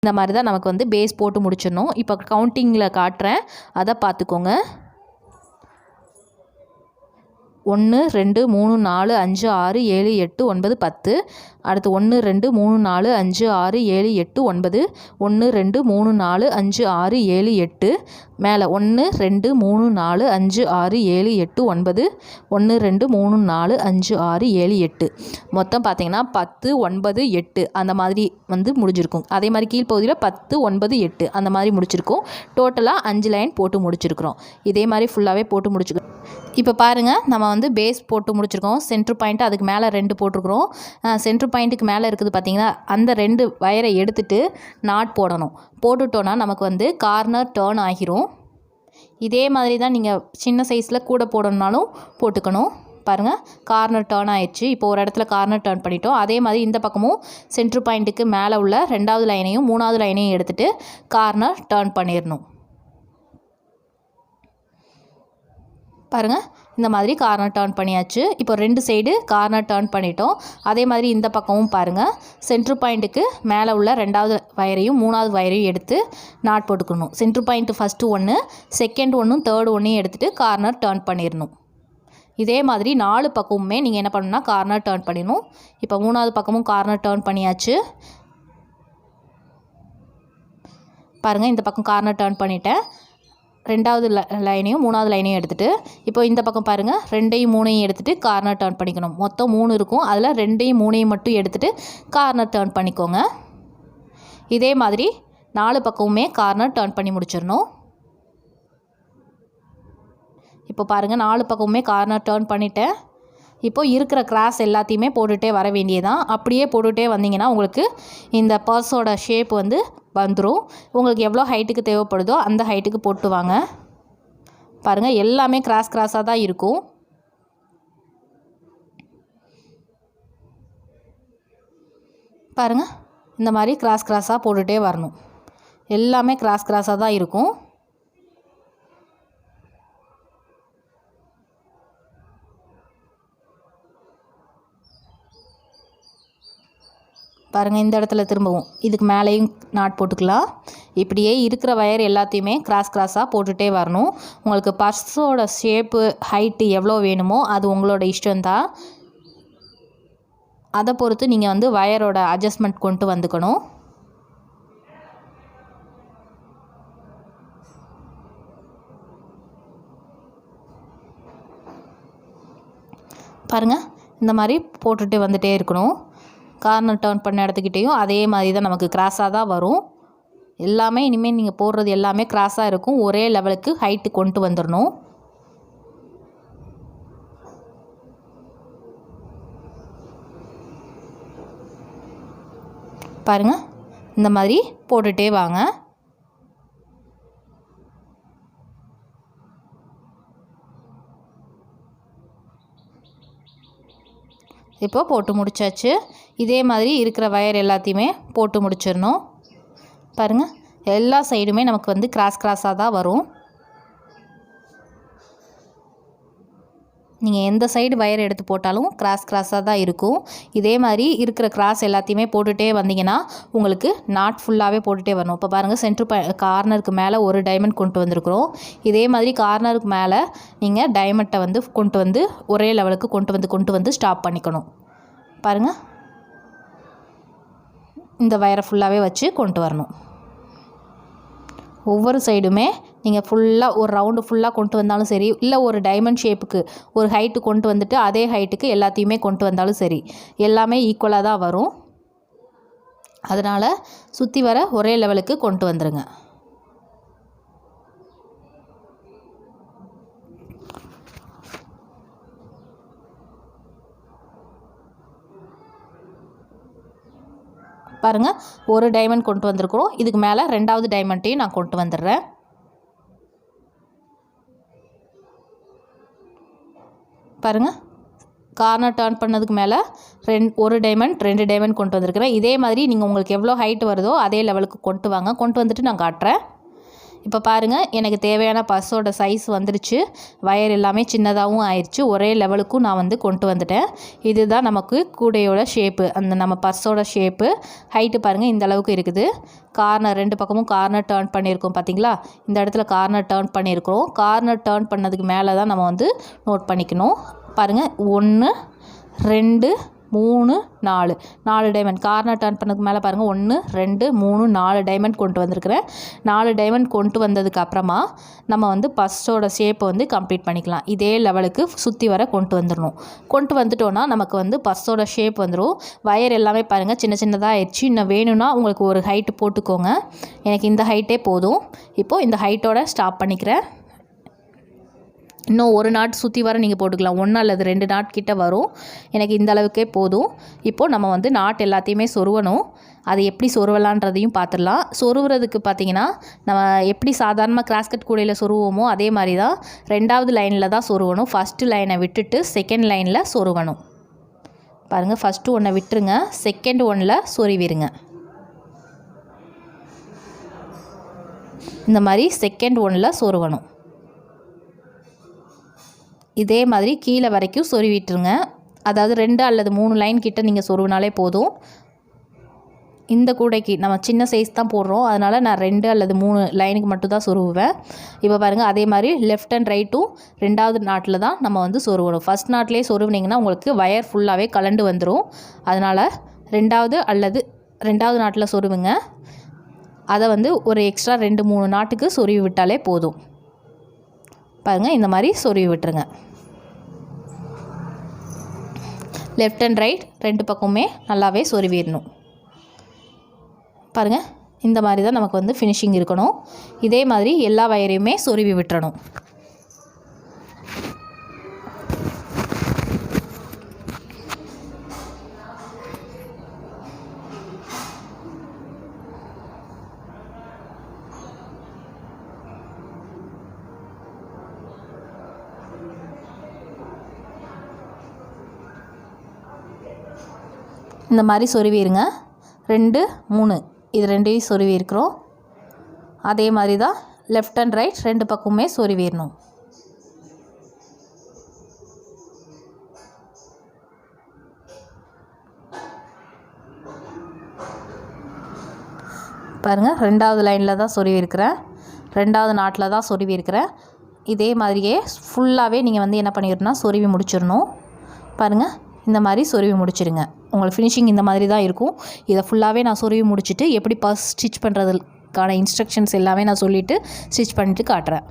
இந்த மாதிரி தான் நமக்கு வந்து பேஸ் போட்டு முடிச்சிடணும். இப்போ கவுண்டிங்கில் காட்டுறேன், அதை பார்த்துக்கோங்க. 1 2 3 4 5 6 7 8 9 10. அடுத்து 1 2 3 4 5 6 7 8 9. 1 2 3 4 5 6 7 8. மேலே 1 2 3 4 5 6 7 8 9. 1 2 3 4 5 6 7 8. மொத்தம் பார்த்தீங்கன்னா 10 9 8 அந்த மாதிரி வந்து முடிஞ்சிருக்கும். அதே மாதிரி கீழ்ப்பகுதியில் 10 9 8 அந்த மாதிரி முடிச்சிருக்கோம். டோட்டலாக 5 லைன் போட்டு முடிச்சிருக்கிறோம். இதே மாதிரி ஃபுல்லாகவே போட்டு முடிச்சுக்கிறோம். இப்போ பாருங்கள், நம்ம வந்து பேஸ் போட்டு முடிச்சிருக்கோம். சென்ட்ரு பாயிண்ட்டு அதுக்கு மேலே 2 போட்டிருக்கிறோம். சென்ட்ரு பாயிண்ட்டுக்கு மேலே இருக்குது பார்த்தீங்கன்னா, அந்த 2 வயரை எடுத்துகிட்டு நாட் போடணும். போட்டுட்டோன்னா நமக்கு வந்து கார்னர் டேர்ன் ஆகிரும். இதே மாதிரி தான் நீங்கள் சின்ன சைஸில் கூட போடணுன்னாலும் போட்டுக்கணும். பாருங்கள், கார்னர் டேர்ன் ஆயிடுச்சு. இப்போ ஒரு இடத்துல கார்னர் டேர்ன் பண்ணிட்டோம். அதே மாதிரி இந்த பக்கமும் சென்ட்ரு பாயிண்ட்டுக்கு மேலே உள்ள 2வது லைனையும் 3வது லைனையும் எடுத்துகிட்டு கார்னர் டேர்ன் பண்ணிடணும். பாருங்கள், இந்த மாதிரி கார்னர் டர்ன் பண்ணியாச்சு. இப்போ 2 சைடு கார்னர் டர்ன் பண்ணிட்டோம். அதே மாதிரி இந்த பக்கமும் பாருங்கள், சென்ட்ரு பாயிண்ட்டுக்கு மேலே உள்ள 2வது வயரையும் 3வது வயரையும் எடுத்து நாட் போட்டுக்கணும். Centre point first 1, second 1, third 1 எடுத்துகிட்டு கார்னர் டர்ன் பண்ணிடணும். இதே மாதிரி 4 பக்கமுமே நீங்கள் என்ன பண்ணணும்னா கார்னர் டர்ன் பண்ணிடணும். இப்போ 3வது பக்கமும் கார்னர் டர்ன் பண்ணியாச்சு. பாருங்கள், இந்த பக்கம் கார்னர் டர்ன் பண்ணிட்டேன். 2வது லைனையும் 3வது லைனையும் எடுத்துகிட்டு இப்போ இந்த பக்கம் பாருங்கள், 2ஐயும் 3ஐயும் எடுத்துகிட்டு கார்னர் டர்ன் பண்ணிக்கணும். மொத்தம் 3 இருக்கும். அதில் 2ஐயும் 3ஐயும் மட்டும் எடுத்துகிட்டு கார்னர் டர்ன் பண்ணிக்கோங்க. இதே மாதிரி 4 பக்கமுமே கார்னர் டர்ன் பண்ணி முடிச்சிடணும். இப்போ பாருங்கள், 4 பக்கமுமே கார்னர் டர்ன் பண்ணிட்டேன். இப்போ இருக்கிற கிராஸ் எல்லாத்தையுமே போட்டுகிட்டே வர வேண்டியதான். அப்படியே போட்டுகிட்டே வந்தீங்கன்னா உங்களுக்கு இந்த பர்ஸோட ஷேப் வந்து வந்துடும். உங்களுக்கு எவ்வளோ ஹைட்டுக்கு தேவைப்படுதோ அந்த ஹைட்டுக்கு போட்டு வாங்க. பாருங்கள், எல்லாமே கிராஸாக தான் இருக்கும். பாருங்கள், இந்த மாதிரி கிராஸாக போட்டுகிட்டே வரணும். எல்லாமே கிராஸாக தான் இருக்கும். பாருங்கள், இந்த இடத்துல திரும்பவும் இதுக்கு மேலேயும் நாட் போட்டுக்கலாம். இப்படியே இருக்கிற வயர் எல்லாத்தையுமே கிராஸாக போட்டுகிட்டே வரணும். உங்களுக்கு பர்ஸோட ஷேப்பு ஹைட்டு எவ்வளோ வேணுமோ அது உங்களோட இஷ்டம்தான். அதை பொறுத்து நீங்கள் வந்து வயரோட அட்ஜஸ்ட்மெண்ட் கொண்டு வந்துக்கணும். பாருங்கள், இந்த மாதிரி போட்டுகிட்டே வந்துகிட்டே இருக்கணும். கார்னர் டர்ன் பண்ண இடத்துக்கிட்டேயும் அதே மாதிரி தான் நமக்கு கிராஸாக தான் வரும். எல்லாமே இனிமேல் நீங்கள் போடுறது எல்லாமே கிராஸாக இருக்கும். ஒரே லெவலுக்கு ஹைட்டு கொண்டு வந்துடணும். பாருங்கள், இந்த மாதிரி போட்டுகிட்டே வாங்க. இப்போ போட்டு முடிச்சாச்சு. இதே மாதிரி இருக்கிற வயர் எல்லாத்தையுமே போட்டு முடிச்சிடணும். பாருங்கள், எல்லா சைடுமே நமக்கு வந்து கிராஸாக தான் வரும். நீங்கள் எந்த சைடு வயர் எடுத்து போட்டாலும் கிராஸாக தான் இருக்கும். இதே மாதிரி இருக்கிற கிராஸ் எல்லாத்தையுமே போட்டுகிட்டே வந்தீங்கன்னா உங்களுக்கு நாட் ஃபுல்லாகவே போட்டுகிட்டே வரணும். இப்போ பாருங்கள், சென்ட்ரு கார்னருக்கு மேலே ஒரு டைமண்ட் கொண்டு வந்திருக்கிறோம். இதே மாதிரி கார்னருக்கு மேலே நீங்கள் டைமண்டை வந்து கொண்டு வந்து ஒரே லெவலுக்கு கொண்டு வந்து ஸ்டாப் பண்ணிக்கணும். பாருங்கள், இந்த வயரை ஃபுல்லாகவே வச்சு கொண்டு வரணும். ஒவ்வொரு சைடுமே நீங்கள் ஃபுல்லாக ஒரு ரவுண்டு ஃபுல்லாக கொண்டு வந்தாலும் சரி, இல்லை ஒரு டைமண்ட் ஷேப்புக்கு ஒரு ஹைட்டு கொண்டு வந்துட்டு அதே ஹைட்டுக்கு எல்லாத்தையுமே கொண்டு வந்தாலும் சரி, எல்லாமே ஈக்குவலாக தான் வரும். அதனால் சுற்றி வர ஒரே லெவலுக்கு கொண்டு வந்துடுங்க. பாருங்கள், ஒரு டைமண்ட் கொண்டு வந்திருக்கிறோம். இதுக்கு மேலே 2வது டைமண்ட்டையும் நான் கொண்டு வந்துடுறேன். பாருங்கள், கார்னர் டர்ன் பண்ணதுக்கு மேலே ஒரு டைமண்ட் 2 டைமண்ட் கொண்டு வந்திருக்கிறேன். இதே மாதிரி நீங்கள் உங்களுக்கு எவ்வளோ ஹைட் வருதோ அதே லெவலுக்கு கொண்டு வாங்க. கொண்டு வந்துட்டு நான் காட்டுறேன். இப்போ பாருங்கள், எனக்கு தேவையான பர்ஸோட சைஸ் வந்துருச்சு. வயர் எல்லாமே சின்னதாகவும் ஆயிடுச்சு. ஒரே லெவலுக்கும் நான் வந்து கொண்டு வந்துட்டேன். இதுதான் நமக்கு கூடையோட ஷேப்பு. அந்த நம்ம பர்ஸோட ஷேப்பு. ஹைட்டு பாருங்கள், இந்த அளவுக்கு இருக்குது. கார்னர் 2 பக்கமும் கார்னர் டர்ன் பண்ணியிருக்கோம் பார்த்தீங்களா? இந்த இடத்துல கார்னர் டர்ன் பண்ணியிருக்கிறோம். கார்னர் டர்ன் பண்ணதுக்கு மேலே தான் நம்ம வந்து நோட் பண்ணிக்கணும். பாருங்கள், 1 2 3 4 4 டைமண்ட். கார்னர் டர்ன் பண்ணதுக்கு மேலே பாருங்கள், 1 2 3 4 டைமண்ட் கொண்டு வந்திருக்கிறேன். 4 டைமண்ட் கொண்டு வந்ததுக்கு அப்புறமா நம்ம வந்து பர்ஸோட ஷேப்பை வந்து கம்ப்ளீட் பண்ணிக்கலாம். இதே லெவலுக்கு சுற்றி வர கொண்டு வந்துடணும். கொண்டு வந்துட்டோன்னா நமக்கு வந்து பர்ஸோட ஷேப் வந்துடும். வயர் எல்லாமே பாருங்கள் சின்ன சின்னதாக ஆயிடுச்சு. இன்னும் வேணும்னா உங்களுக்கு ஒரு ஹைட்டு போட்டுக்கோங்க. எனக்கு இந்த ஹைட்டே போதும். இப்போது இந்த ஹைட்டோட ஸ்டாப் பண்ணிக்கிறேன். இன்னும் ஒரு நாட் சுற்றி வர நீங்கள் போட்டுக்கலாம். 1 அல்லது 2 நாட் கிட்ட வரும். எனக்கு இந்த அளவுக்கே போதும். இப்போது நம்ம வந்து நாட் எல்லாத்தையுமே சொருவணும். அது எப்படி சொருவலான்றதையும் பார்த்துடலாம். சொருவுறதுக்கு பார்த்திங்கன்னா, நம்ம எப்படி சாதாரணமாக கிராஸ்கட் கூடையில் சொருவோமோ அதே மாதிரி தான் 2வது லைனில் தான் சொருவணும். ஃபஸ்ட்டு லைனை விட்டுட்டு செகண்ட் லைனில் சொருவணும். பாருங்கள், ஃபஸ்ட்டு ஒன்றை விட்டுருங்க, செகண்ட் ஒன்றில் சொருவிடுங்க. இந்த மாதிரி செகண்ட் ஒன்றில் சொருவணும். இதே மாதிரி கீழே வரைக்கும் சொருவிட்டுருங்க. அதாவது 2 அல்லது 3 லைன் கிட்ட நீங்கள் சொருவினாலே போதும். இந்த கூடைக்கு நம்ம சின்ன சைஸ் தான் போடுறோம், அதனால் நான் 2 அல்லது 3 லைனுக்கு மட்டும் தான் சொருவுவேன். இப்போ பாருங்கள், அதே மாதிரி லெஃப்ட் அண்ட் ரைட்டும் 2வது நாட்டில் தான் நம்ம வந்து சொருவணும். ஃபஸ்ட் நாட்லேயே சொருவினிங்கன்னா உங்களுக்கு வயர் ஃபுல்லாகவே கலண்டு வந்துடும். அதனால் 2வது நாட்டில் சொருவுங்க. அதை வந்து ஒரு எக்ஸ்ட்ரா 2-3 நாட்டுக்கு சொருவி விட்டாலே போதும். பாருங்கள், இந்த மாதிரி சொருவி விட்டுருங்க. லெஃப்ட் அண்ட் ரைட் 2 பக்கமுமே நல்லாவே சொருவிடணும். பாருங்கள், இந்த மாதிரி தான் நமக்கு வந்து ஃபினிஷிங் இருக்கணும். இதே மாதிரி எல்லா வயரையுமே சொருவி விட்டுறணும். இந்த மாதிரி சொருவிடுங்க. 2 3 இது 2ஐயும் சொருவி இருக்கிறோம். அதே மாதிரி தான் லெஃப்ட் அண்ட் ரைட் 2 பக்கமுமே சொருவிடணும். பாருங்கள், 2வது லைனில் தான் சொருவி இருக்கிறேன். 2வது நாட்டில் தான் சொருவி இருக்கிறேன். இதே மாதிரியே ஃபுல்லாகவே நீங்கள் வந்து என்ன பண்ணிடணும்னா சொருவி முடிச்சிடணும். பாருங்கள், இந்த மாதிரி சொருவி முடிச்சிடுங்க. உங்களுக்கு ஃபினிஷிங் இந்த மாதிரி தான் இருக்கும். இதை ஃபுல்லாகவே நான் சொருவி முடிச்சுட்டு எப்படி பர்ஸ் ஸ்டிச் பண்ணுறதுக்கான இன்ஸ்ட்ரக்ஷன்ஸ் எல்லாமே நான் சொல்லிவிட்டு ஸ்டிச் பண்ணிவிட்டு காட்டுறேன்.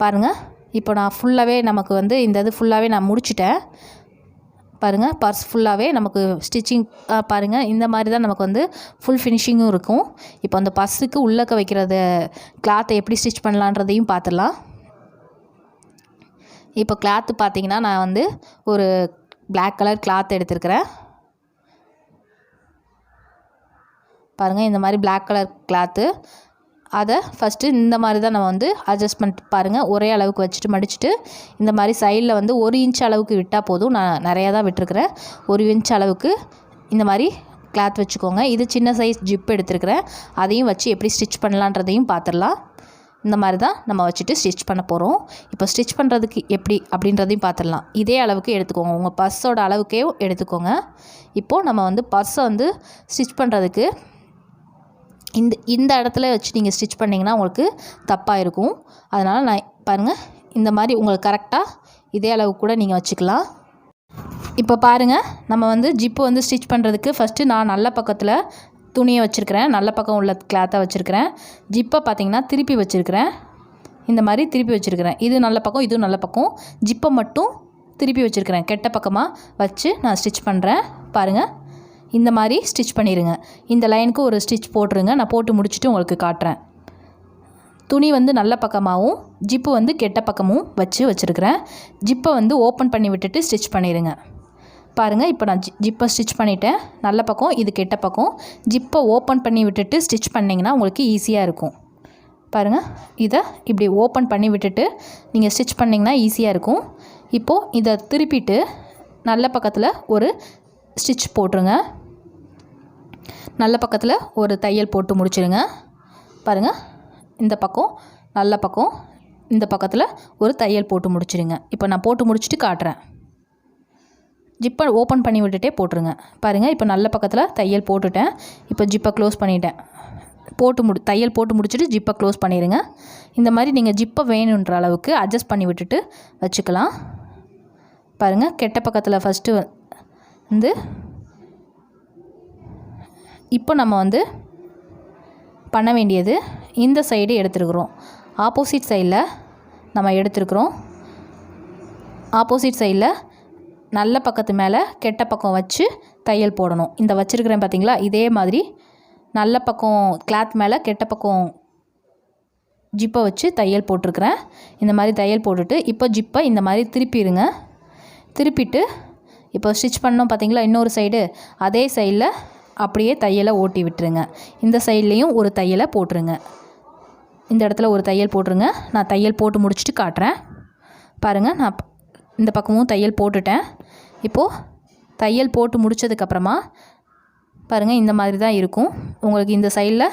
பாருங்கள், இப்போ நான் ஃபுல்லாகவே நமக்கு வந்து இந்த இது ஃபுல்லாகவே நான் முடிச்சிட்டேன். பாருங்கள், பர்ஸ் ஃபுல்லாகவே நமக்கு ஸ்டிச்சிங் பாருங்கள், இந்த மாதிரி தான் நமக்கு வந்து ஃபுல் ஃபினிஷிங்கும் இருக்கும். இப்போ அந்த பர்ஸுக்கு உள்ளக்க வைக்கிறது கிளாத்தை எப்படி ஸ்டிச் பண்ணலான்றதையும் பார்த்துடலாம். இப்போ கிளாத்து பார்த்திங்கன்னா, நான் வந்து ஒரு Black கலர் கிளாத் எடுத்துருக்கிறேன். பாருங்கள், இந்த மாதிரி Black கலர் கிளாத்து. அதை ஃபஸ்ட்டு இந்த மாதிரி தான் நம்ம வந்து அட்ஜஸ்ட்மெண்ட் பாருங்கள், ஒரே அளவுக்கு வச்சுட்டு மடிச்சுட்டு இந்த மாதிரி சைடில் வந்து 1 இன்ச் அளவுக்கு விட்டால் போதும். நான் நிறையா தான் விட்டுருக்கிறேன். 1 இன்ச் அளவுக்கு இந்த மாதிரி கிளாத் வச்சுக்கோங்க. இது சின்ன சைஸ் ஜிப் எடுத்துருக்கிறேன். அதையும் வச்சு எப்படி ஸ்டிச் பண்ணலான்றதையும் பார்த்துடலாம். இந்த மாதிரி தான் நம்ம வச்சுட்டு ஸ்டிச் பண்ண போகிறோம். இப்போ ஸ்டிச் பண்ணுறதுக்கு எப்படி அப்படின்றதையும் பார்த்துடலாம். இதே அளவுக்கு எடுத்துக்கோங்க, உங்கள் பர்ஸோட அளவுக்கே எடுத்துக்கோங்க. இப்போது நம்ம வந்து பர்ஸை வந்து ஸ்டிச் பண்ணுறதுக்கு இந்த இடத்துல வச்சு நீங்கள் ஸ்டிச் பண்ணிங்கன்னா உங்களுக்கு தப்பாக இருக்கும். அதனால் நான் பாருங்கள், இந்த மாதிரி உங்களுக்கு கரெக்டாக இதே அளவு கூட நீங்கள் வச்சுக்கலாம். இப்போ பாருங்கள், நம்ம வந்து ஜிப்பு வந்து ஸ்டிச் பண்ணுறதுக்கு ஃபஸ்ட்டு நான் நல்ல பக்கத்தில் துணியை வச்சுருக்கிறேன். நல்ல பக்கம் உள்ள கிளாத்தை வச்சுருக்கிறேன். ஜிப்பை பார்த்திங்கன்னா திருப்பி வச்சுருக்கிறேன். இந்த மாதிரி திருப்பி வச்சுருக்கிறேன். இது நல்ல பக்கம், இதுவும் நல்ல பக்கம். ஜிப்பை மட்டும் திருப்பி வச்சுருக்கிறேன். கெட்ட பக்கமாக வச்சு நான் ஸ்டிச் பண்ணுறேன். பாருங்கள், இந்த மாதிரி ஸ்டிச் பண்ணிடுங்க. இந்த லைனுக்கு ஒரு ஸ்டிச் போட்டுருங்க. நான் போட்டு முடிச்சுட்டு உங்களுக்கு காட்டுறேன். துணி வந்து நல்ல பக்கமாகவும் ஜிப்பு வந்து கெட்ட பக்கமும் வச்சுருக்கிறேன். ஜிப்பை வந்து ஓப்பன் பண்ணி விட்டுட்டு ஸ்டிச் பண்ணிடுங்க. பாருங்கள், இப்போ நான் ஜிப்பை ஸ்டிச் பண்ணிவிட்டேன். நல்ல பக்கம், இது கெட்ட பக்கம். ஜிப்பை ஓப்பன் பண்ணி விட்டுட்டு ஸ்டிச் பண்ணிங்கன்னா உங்களுக்கு ஈஸியாக இருக்கும். பாருங்கள், இதை இப்படி ஓப்பன் பண்ணி விட்டுட்டு நீங்கள் ஸ்டிச் பண்ணிங்கன்னா ஈஸியாக இருக்கும். இப்போது இதை திருப்பிட்டு நல்ல பக்கத்தில் ஒரு ஸ்டிச் போட்டுருங்க. நல்ல பக்கத்தில் ஒரு தையல் போட்டு முடிச்சிடுங்க. பாருங்கள், இந்த பக்கம் நல்ல பக்கம் இந்த பக்கத்தில் ஒரு தையல் போட்டு முடிச்சிடுங்க. இப்போ நான் போட்டு முடிச்சுட்டு காட்டுறேன். ஜிப்பை ஓப்பன் பண்ணி விட்டுட்டே போட்டுருங்க. பாருங்கள், இப்போ நல்ல பக்கத்தில் தையல் போட்டுட்டேன். இப்போ ஜிப்பை க்ளோஸ் பண்ணிட்டேன். தையல் போட்டு முடிச்சுட்டு ஜிப்பை க்ளோஸ் பண்ணிடுங்க. இந்த மாதிரி நீங்கள் ஜிப்பை வேணுன்ற அளவுக்கு அட்ஜஸ்ட் பண்ணி விட்டுட்டு வச்சுக்கலாம். பாருங்கள், கெட்ட பக்கத்தில் ஃபஸ்ட்டு வந்து இப்போ நம்ம வந்து பண்ண வேண்டியது இந்த சைடு எடுத்துருக்குறோம். ஆப்போசிட் சைடில் நம்ம எடுத்துருக்குறோம். ஆப்போசிட் சைடில் நல்ல பக்கத்து மேலே கெட்ட பக்கம் வச்சு தையல் போடணும். இந்த வச்சுருக்கிறேன் பார்த்தீங்களா, இதே மாதிரி நல்ல பக்கம் கிளாத் மேலே கெட்ட பக்கம் ஜிப்பை வச்சு தையல் போட்டிருக்கிறேன். இந்த மாதிரி தையல் போட்டுட்டு இப்போ ஜிப்பை இந்த மாதிரி திருப்பிடுங்க. திருப்பிட்டு இப்போ ஸ்டிச் பண்ணோம் பார்த்தீங்களா, இன்னொரு சைடு அதே சைடில் அப்படியே தையலை ஓட்டி விட்டுருங்க. இந்த சைட்லேயும் ஒரு தையலை போட்டுருங்க. இந்த இடத்துல ஒரு தையல் போட்டுருங்க. நான் தையல் போட்டு முடிச்சுட்டு காட்டுறேன். பாருங்கள், நான் இந்த பக்கமும் தையல் போட்டுட்டேன். இப்போது தையல் போட்டு முடித்ததுக்கப்புறமா பாருங்கள், இந்த மாதிரி தான் இருக்கும். உங்களுக்கு இந்த சைடில்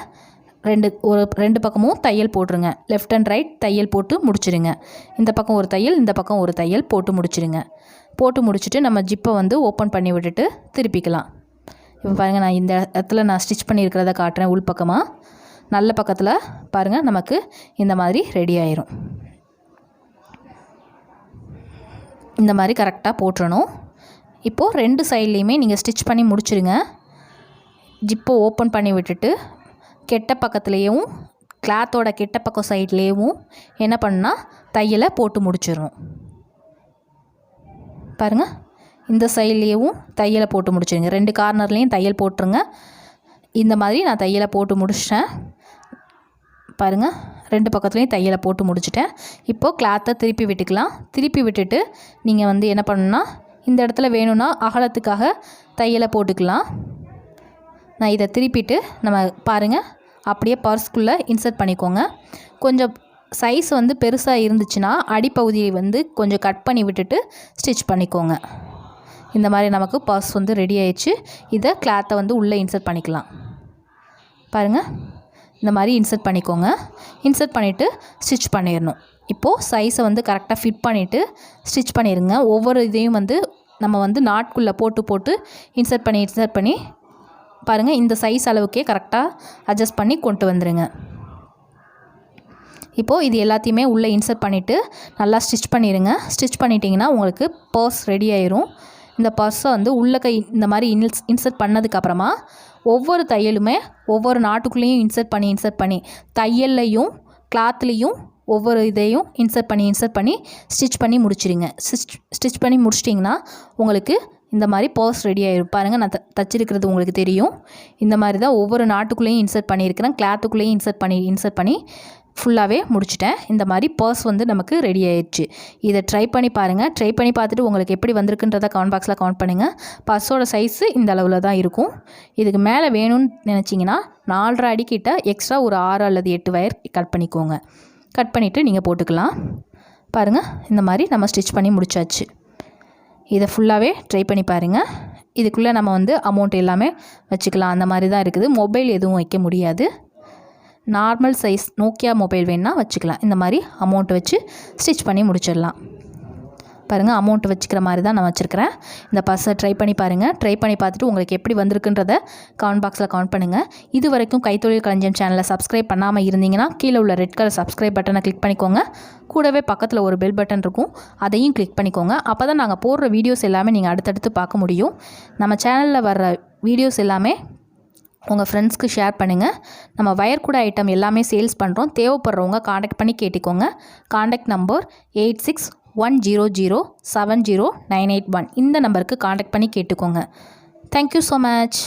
ரெண்டு பக்கமும் தையல் போட்டுருங்க. லெஃப்ட் அண்ட் ரைட் தையல் போட்டு முடிச்சிடுங்க. இந்த பக்கம் ஒரு தையல், இந்த பக்கம் ஒரு தையல் போட்டு முடிச்சிடுங்க. போட்டு முடிச்சுட்டு நம்ம ஜிப்பை வந்து ஓப்பன் பண்ணி விட்டுட்டு திருப்பிக்கலாம். இப்போ பாருங்கள், நான் இந்த இடத்துல நான் ஸ்டிச் பண்ணியிருக்கிறத காட்டுறேன். உள் பக்கமாக நல்ல பக்கத்தில் பாருங்கள், நமக்கு இந்த மாதிரி ரெடி ஆயிரும். இந்த மாதிரி கரெக்டாக போட்டுறணும். இப்போது ரெண்டு சைட்லேயுமே நீங்கள் ஸ்டிச் பண்ணி முடிச்சிடுங்க. ஜிப்பை ஓப்பன் பண்ணி விட்டுட்டு கெட்ட பக்கத்துலேயும் கிளாத்தோட கெட்ட பக்கம் சைட்லேயும் என்ன பண்ணால் தையலை போட்டு முடிச்சிடணும். பாருங்கள், இந்த சைட்லேயும் தையலை போட்டு முடிச்சிடுங்க. ரெண்டு கார்னர்லேயும் தையல் போட்டுருங்க. இந்த மாதிரி நான் தையலை போட்டு முடிச்சிட்டேன். பாருங்கள், ரெண்டு பக்கத்துலேயும் தையலை போட்டு முடிச்சிட்டேன். இப்போது கிளாத்தை திருப்பி விட்டுக்கலாம். திருப்பி விட்டுட்டு நீங்கள் வந்து என்ன பண்ணணுன்னா, இந்த இடத்துல வேணும்னா அகலத்துக்காக தையலை போட்டுக்கலாம். நான் இதை திருப்பிட்டு நம்ம பாருங்கள் அப்படியே பர்ஸ்க்குள்ளே இன்சர்ட் பண்ணிக்கோங்க. கொஞ்சம் சைஸ் வந்து பெருசாக இருந்துச்சுன்னா அடிப்பகுதியை வந்து கொஞ்சம் கட் பண்ணி விட்டுட்டு ஸ்டிச் பண்ணிக்கோங்க. இந்த மாதிரி நமக்கு பர்ஸ் வந்து ரெடி ஆயிடுச்சு. இதை கிளாத்தை வந்து உள்ளே இன்சர்ட் பண்ணிக்கலாம். பாருங்கள், இந்த மாதிரி இன்சர்ட் பண்ணிக்கோங்க. இன்சர்ட் பண்ணிவிட்டு ஸ்டிச் பண்ணிடணும். இப்போது சைஸை வந்து கரெக்டாக ஃபிட் பண்ணிவிட்டு ஸ்டிச் பண்ணிடுங்க. ஒவ்வொரு இதையும் வந்து நம்ம வந்து நாட்குள்ளே போட்டு இன்சர்ட் பண்ணி பாருங்கள், இந்த சைஸ் அளவுக்கே கரெக்டாக அட்ஜஸ்ட் பண்ணி கொண்டு வந்துடுங்க. இப்போது இது எல்லாத்தையுமே உள்ளே இன்சர்ட் பண்ணிவிட்டு நல்லா ஸ்டிச் பண்ணிடுங்க. ஸ்டிச் பண்ணிட்டீங்கன்னா உங்களுக்கு பர்ஸ் ரெடி ஆயிரும். இந்த பர்ஸை வந்து உள்ள கை இந்த மாதிரி இன்சர்ட் பண்ணதுக்கப்புறமா ஒவ்வொரு தையலுமே ஒவ்வொரு நாட்டுக்குள்ளேயும் இன்சர்ட் பண்ணி தையல்லையும் கிளாத்லேயும் ஒவ்வொரு இதையும் இன்சர்ட் பண்ணி ஸ்டிச் பண்ணி முடிச்சிடுங்க. ஸ்டிச் பண்ணி முடிச்சிட்டிங்கன்னா உங்களுக்கு இந்த மாதிரி பர்ஸ் ரெடி ஆகிடும். பாருங்கள், நான் தச்சிருக்கிறது உங்களுக்கு தெரியும். இந்த மாதிரி தான் ஒவ்வொரு நாட்டுக்குள்ளேயும் இன்சர்ட் பண்ணியிருக்கிறேன். கிளாத்துக்குள்ளேயும் இன்சர்ட் பண்ணி ஃபுல்லாகவே முடிச்சிட்டேன். இந்த மாதிரி பர்ஸ் வந்து நமக்கு ரெடி ஆயிடுச்சு. இதை ட்ரை பண்ணி பாருங்கள். ட்ரை பண்ணி பார்த்துட்டு உங்களுக்கு எப்படி வந்திருக்குன்றதை கமெண்ட் பாக்ஸில் கமெண்ட் பண்ணுங்கள். பர்ஸோட சைஸு இந்த அளவில் தான் இருக்கும். இதுக்கு மேலே வேணும்னு நினச்சிங்கன்னா 4.5 அடி கிட்ட எக்ஸ்ட்ரா ஒரு 6 அல்லது 8 வயர் கட் பண்ணிக்கோங்க. கட் பண்ணிவிட்டு நீங்கள் போட்டுக்கலாம். பாருங்கள், இந்த மாதிரி நம்ம ஸ்டிச் பண்ணி முடிச்சாச்சு. இதை ஃபுல்லாகவே ட்ரை பண்ணி பாருங்கள். இதுக்குள்ளே நம்ம வந்து அமௌண்ட் எல்லாமே வச்சுக்கலாம். அந்த மாதிரி தான் இருக்குது. மொபைல் எதுவும் வைக்க முடியாது. நார்மல் சைஸ் நோக்கியா மொபைல் வேணுன்னா வச்சுக்கலாம். இந்த மாதிரி அமௌண்ட் வச்சு ஸ்டிச் பண்ணி முடிச்சிடலாம். பாருங்கள், அமௌண்ட் வச்சுக்கிற மாதிரி தான் நான் வச்சுருக்கிறேன். இந்த பர்ஸை ட்ரை பண்ணி பாருங்கள். ட்ரை பண்ணி பார்த்துட்டு உங்களுக்கு எப்படி வந்திருக்குன்றதை கமெண்ட் பாக்ஸில் கமெண்ட் பண்ணுங்கள். இது வரைக்கும் கைத்தொழில் களஞ்சியம் சேனலை சப்ஸ்கிரைப் பண்ணாமல் இருந்தீங்கன்னா கீழே உள்ள ரெட் கலர் சப்ஸ்கிரைப் பட்டனை கிளிக் பண்ணிக்கோங்க. கூடவே பக்கத்தில் ஒரு பெல் பட்டன் இருக்கும், அதையும் கிளிக் பண்ணிக்கோங்க. அப்போ தான் நாங்கள் போடுற வீடியோஸ் எல்லாமே நீங்கள் அடுத்தடுத்து பார்க்க முடியும். நம்ம சேனலில் வர்ற வீடியோஸ் எல்லாமே உங்கள் ஃப்ரெண்ட்ஸ்க்கு ஷேர் பண்ணுங்கள். நம்ம வயர் கூட ஐட்டம் எல்லாமே சேல்ஸ் பண்ணுறோம். தேவைப்படுறவங்க காண்டாக்ட் பண்ணி கேட்டுக்கோங்க. Contact number 8610070981. இந்த நம்பருக்கு காண்டாக்ட் பண்ணி கேட்டுக்கோங்க. Thank you so much.